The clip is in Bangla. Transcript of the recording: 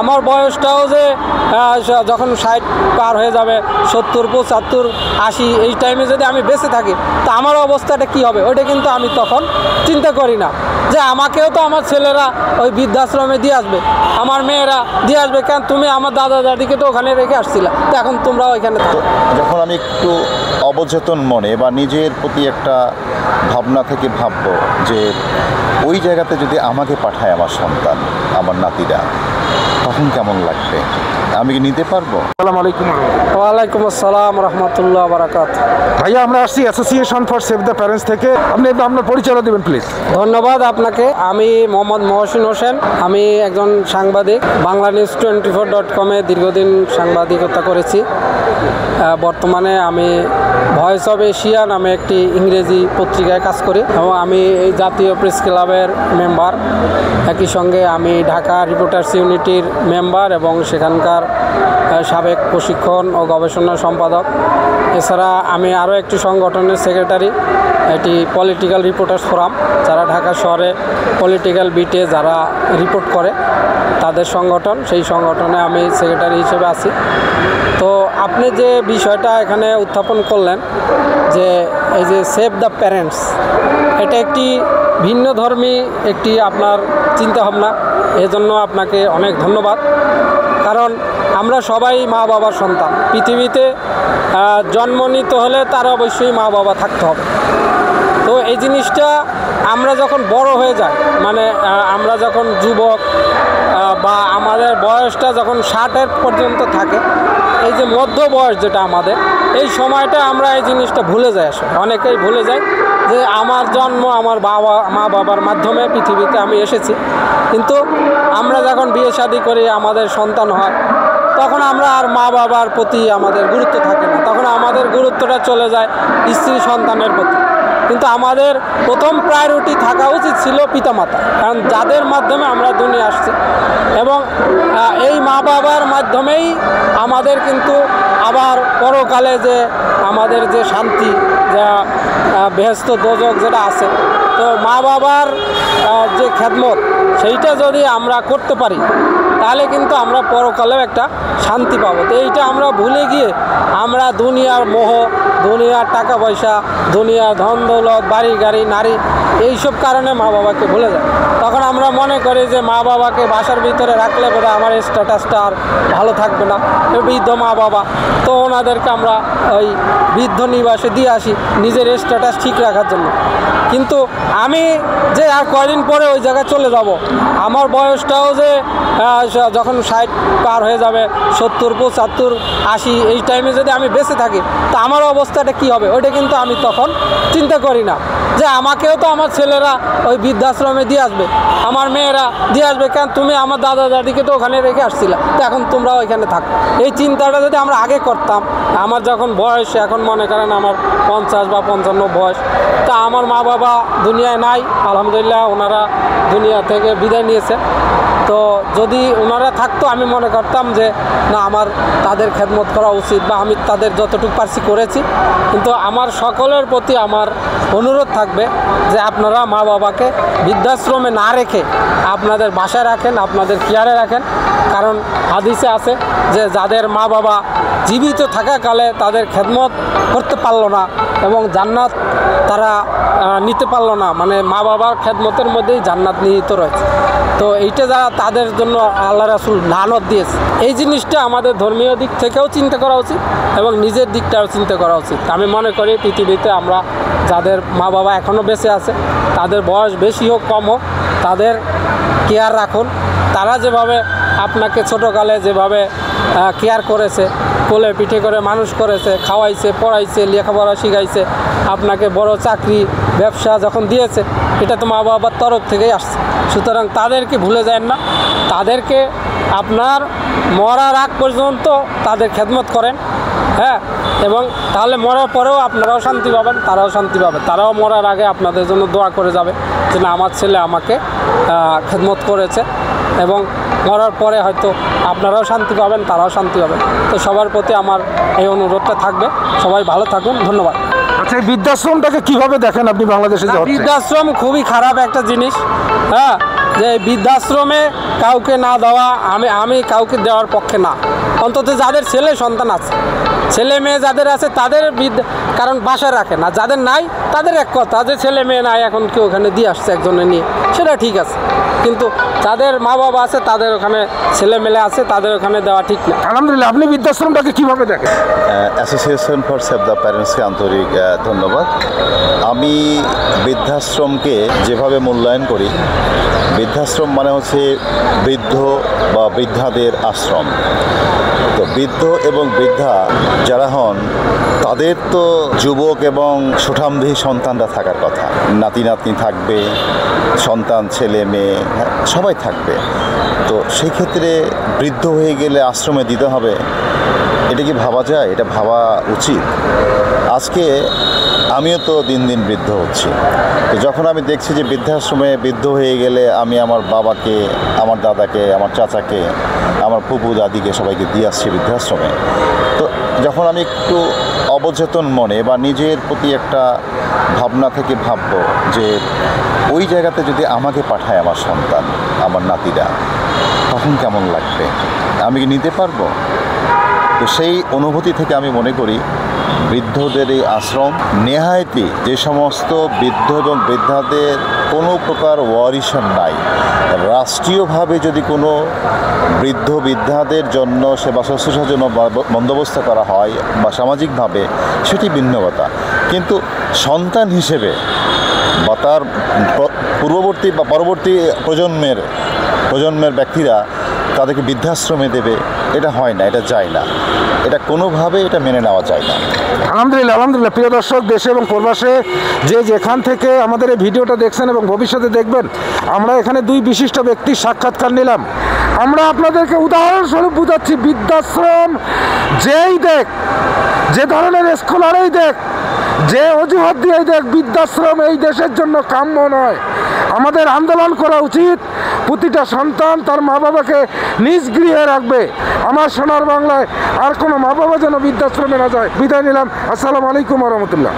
আমার বয়সটাও যে যখন 60 পার হয়ে যাবে, 70, 75, 80 এই টাইমে যদি আমি বেঁচে থাকি, তা আমার অবস্থাটা কী হবে ওইটা কিন্তু আমি তখন চিন্তা করি না। যে আমাকেও তো আমার ছেলেরা ওই বৃদ্ধাশ্রমে দিয়ে আসবে, আমার মেয়েরা দিয়ে আসবে, কেন তুমি আমার দাদা দাদিকে তো ওখানে রেখে আসছিলা, তো এখন তোমরাও ওইখানে থাকো। যখন আমি একটু অবচেতন মনে বা নিজের প্রতি একটা ভাবনা থেকে ভাববো যে ওই জায়গাতে যদি আমাকে পাঠায় আমার সন্তান, আমার নাতিরা, তখন কেমন লাগবে, আমি কি নিতে পারবো? আসসালামু আলাইকুম। ওয়ালাইকুম আসসালাম রহমতুল্লাহ বারাকাত। ভাইয়া, আমরা আসছি association for save the parents থেকে। আপনি একটু আপনার পরিচয় দেবেন প্লিজ। ধন্যবাদ আপনাকে। আমি মোহাম্মদ মহসিন হোসেন, আমি একজন সাংবাদিক। BanglaNews24.com-এ দীর্ঘদিন সাংবাদিকতা করেছি। বর্তমানে আমি ভয়েস অফ এশিয়া নামে একটি ইংরেজি পত্রিকায় কাজ করি এবং আমি এই জাতীয় প্রেস ক্লাবের মেম্বার। একই সঙ্গে আমি ঢাকা রিপোর্টার্স ইউনিটির মেম্বার এবং সেখানকার সাবেক প্রশিক্ষণ ও গবেষণা সম্পাদক। এছাড়া আমি আরও একটি সংগঠনের সেক্রেটারি, এটি পলিটিক্যাল রিপোর্টার্স ফোরাম, যারা ঢাকা শহরে পলিটিক্যাল বিটে যারা রিপোর্ট করে তাদের সংগঠন, সেই সংগঠনে আমি সেক্রেটারি হিসেবে আছি। তো আপনি যে বিষয়টা এখানে উত্থাপন করলেন যে এই যে সেভ দ্য প্যারেন্টস, এটা একটি ভিন্নধর্মী একটি আপনার চিন্তাভাবনা, এজন্য আপনাকে অনেক ধন্যবাদ। কারণ আমরা সবাই মা বাবার সন্তান। পৃথিবীতে জন্ম নিতে হলে তার অবশ্যই মা বাবা থাকতে হবে। তো এই জিনিসটা আমরা যখন বড় হয়ে যাই, মানে আমরা যখন যুবক বা আমাদের বয়সটা যখন 60-এর পর্যন্ত থাকে, এই যে মধ্য বয়স যেটা আমাদের, এই সময়টা আমরা এই জিনিসটা ভুলে যাই। আসলে অনেকেই ভুলে যায় যে আমার জন্ম আমার মা বাবার মাধ্যমে পৃথিবীতে আমি এসেছি। কিন্তু আমরা যখন বিয়ে শাদী করি, আমাদের সন্তান হয়, তখন আমরা আর মা বাবার প্রতি আমাদের গুরুত্ব থাকে না, তখন আমাদের গুরুত্বটা চলে যায় স্ত্রী সন্তানের প্রতি। কিন্তু আমাদের প্রথম প্রায়োরিটি থাকা উচিত ছিল পিতামাতা, কারণ যাদের মাধ্যমে আমরা দুনিয়া আসছি এবং এই মা বাবার মাধ্যমেই আমাদের কিন্তু আবার পরকালে যে আমাদের যে শান্তি, যা বেহেশত দোজখ যেটা আছে, তো মা বাবার যে খেদমত সেইটা যদি আমরা করতে পারি তাহলে কিন্তু আমরা পরকালেও একটা শান্তি পাবো। তো এইটা আমরা ভুলে গিয়ে আমরা দুনিয়ার মোহ, দুনিয়ার টাকা পয়সা, দুনিয়ার ধন দৌলত, বাড়ি গাড়ি, নারী, এইসব কারণে মা বাবাকে ভুলে যায়। তখন আমরা মনে করি যে মা বাবাকে বাসার ভিতরে রাখলে বোধহয় আমার স্ট্যাটাসটা আর ভালো থাকবে না, বৃদ্ধ মা বাবা, তো ওনাদেরকে আমরা ওই বৃদ্ধ নিবাসে দিয়ে আসি নিজের স্ট্যাটাস ঠিক রাখার জন্য। কিন্তু আমি যে আর কয়দিন পরে ওই জায়গায় চলে যাব, আমার বয়সটাও যে যখন 60 পার হয়ে যাবে, 70, 75, 80 এই টাইমে যদি আমি বেঁচে থাকি, তা আমার অবস্থাটা কী হবে ওইটা কিন্তু আমি তখন চিন্তা করি না। যে আমাকেও তো আমার ছেলেরা ওই বৃদ্ধাশ্রমে দিয়ে আসবে, আমার মেয়েরা দিয়ে আসবে, কেন তুমি আমার দাদা দাদিকে তো ওখানে রেখে আসছিলা, তো এখন তোমরাও ওইখানে থাকো। এই চিন্তাটা যদি আমরা আগে করতাম, আমার যখন বয়স, এখন মনে করেন আমার 50 বা 55 বয়স, তা আমার মা বাবা দুনিয়ায় নাই, আলহামদুলিল্লাহ ওনারা দুনিয়া থেকে বিদায় নিয়েছে। তো যদি ওনারা থাকতো, আমি মনে করতাম যে না, আমার তাদের খেদমত করা উচিত, বা আমি তাদের যতটুকু পারছি করেছি। কিন্তু আমার সকলের প্রতি আমার অনুরোধ থাকবে যে আপনারা মা বাবাকে বৃদ্ধাশ্রমে না রেখে আপনাদের বাসায় রাখেন, আপনাদের কেয়ারে রাখেন। কারণ হাদিসে আছে যে যাদের মা বাবা জীবিত থাকাকালে তাদের খেদমত করতে পারলো না এবং জান্নাত তারা নিতে পারলো না, মানে মা বাবার খেদমতের মধ্যেই জান্নাত নিহিত রয়েছে। তো এইটা যারা তাদের জন্য আল্লাহ রাসূল লানত দিয়েছে, এই জিনিসটা আমাদের ধর্মীয় দিক থেকেও চিন্তা করা উচিত এবং নিজের দিকটাও চিন্তা করা উচিত। আমি মনে করি পৃথিবীতে আমরা যাদের মা বাবা এখনও বেঁচে আছে, তাদের বয়স বেশি হোক কম হোক, তাদের কেয়ার রাখুন। তারা যেভাবে আপনাকে ছোটোকালে যেভাবে কেয়ার করেছে, কোলে পিঠে করে মানুষ করেছে, খাওয়াইছে, পড়াইছে, লেখাপড়া শিখাইছে, আপনাকে বড় চাকরি ব্যবসা যখন দিয়েছে, এটা তো মা বাবার তরফ থেকেই আসছে। সুতরাং তাদেরকে ভুলে যায় না, তাদেরকে আপনার মরার আগ পর্যন্ত তাদের খেদমত করেন, হ্যাঁ, এবং তাহলে মরার পরেও আপনারাও শান্তি পাবেন, তারাও শান্তি পাবে। তারাও মরার আগে আপনাদের জন্য দোয়া করে যাবে যে না, আমার ছেলে আমাকে খেদমত করেছে, এবং মরার পরে হয়তো আপনারাও শান্তি পাবেন, তারাও শান্তি পাবেন। তো সবার প্রতি আমার এই অনুরোধটা থাকবে। সবাই ভালো থাকুন, ধন্যবাদ। আচ্ছা, এই বৃদ্ধাশ্রমটাকে কিভাবে দেখেন আপনি বাংলাদেশে যে হচ্ছে? বৃদ্ধাশ্রম খুবই খারাপ একটা জিনিস। হ্যাঁ, যে বৃদ্ধাশ্রমে কাউকে না দেওয়া, আমি কাউকে দেওয়ার পক্ষে না। অন্তত যাদের ছেলে সন্তান আছে, ছেলে মেয়ে যাদের আছে তাদের কারণ বাসায় রাখে না, যাদের নাই তাদের এক কথা, যে ছেলে মেয়ে নাই এখন কেউ ওখানে দিয়ে আসছে একজনে নিয়ে, সেটা ঠিক আছে। কিন্তু যাদের মা বাবা আছে, তাদের ওখানে ছেলে মেয়ে আছে, তাদের ওখানে দেওয়া ঠিক না। আলহামদুলিল্লাহ, আপনি বৃদ্ধাশ্রমটাকে কিভাবে দেখেন? অ্যাসোসিয়েশন ফর সেভ দ্য প্যারেন্টসকে আন্তরিক ধন্যবাদ। আমি বৃদ্ধাশ্রমকে যেভাবে মূল্যায়ন করি, বৃদ্ধাশ্রম মানে হচ্ছে বৃদ্ধ বা বৃদ্ধাদের আশ্রম। তো বৃদ্ধ এবং বৃদ্ধা যারা হন, তাদের তো যুবক এবং সুঠামদেহী সন্তানরা থাকার কথা, নাতি নাতনি থাকবে, সন্তান ছেলে মেয়ে সবাই থাকবে। তো সেই ক্ষেত্রে বৃদ্ধ হয়ে গেলে আশ্রমে দিতে হবে, এটা কি ভাবা যায়? এটা ভাবা উচিত। আজকে আমিও তো দিন দিন বৃদ্ধ হচ্ছি। তো যখন আমি দেখছি যে বৃদ্ধাশ্রমে বৃদ্ধ হয়ে গেলে আমি আমার বাবাকে, আমার দাদাকে, আমার চাচাকে, আমার ফুপু দাদিকে সবাইকে দিয়ে আসছি বৃদ্ধাশ্রমে, তো যখন আমি একটু অবচেতন মনে বা নিজের প্রতি একটা ভাবনা থেকে ভাববো যে ওই জায়গাতে যদি আমাকে পাঠায় আমার সন্তান, আমার নাতিরা, তখন কেমন লাগবে, আমি কি নিতে পারবো? তো সেই অনুভূতি থেকে আমি মনে করি বৃদ্ধদের এই আশ্রম নেহায়েতি, যে সমস্ত বৃদ্ধ এবং বৃদ্ধাদের কোনো প্রকার ওয়ারিশন নাই, রাষ্ট্রীয়ভাবে যদি কোনো বৃদ্ধ বৃদ্ধাদের জন্য সেবা শুশ্রূষার জন্য বন্দোবস্ত করা হয় বা সামাজিকভাবে, সেটি ভিন্ন কথা। কিন্তু সন্তান হিসেবে বা তার পূর্ববর্তী বা পরবর্তী প্রজন্মের ব্যক্তিরা তাদেরকে বৃদ্ধাশ্রমে দেবে, এটা হয় না, এটা যায় না, এটা কোনোভাবে এটা মেনে নেওয়া যায় না। আলহামদুলিল্লাহ, আলহামদুলিল্লাহ। প্রিয় দর্শক, দেশে এবং প্রবাসে যে যেখান থেকে আমাদের এই ভিডিওটা দেখছেন এবং ভবিষ্যতে দেখবেন, আমরা এখানে দুই বিশিষ্ট ব্যক্তির সাক্ষাৎকার নিলাম। আমরা আপনাদেরকে উদাহরণস্বরূপ বুঝাচ্ছি, বৃদ্ধাশ্রম যেই দেখ, যে ধরনের স্কলারেই দেখ, যে অজুহাত দিয়েই দেখ, বৃদ্ধাশ্রম এই দেশের জন্য কাম্য নয়। আমাদের আন্দোলন করা উচিত, প্রতিটা সন্তান তার মা বাবাকে নিজ গৃহে রাখবে। আমার সোনার বাংলায় আর কোনো মা বাবা যেন বৃদ্ধাশ্রমে না যায়। বিদায় নিলাম। আসসালামু আলাইকুম ওয়া রাহমাতুল্লাহ।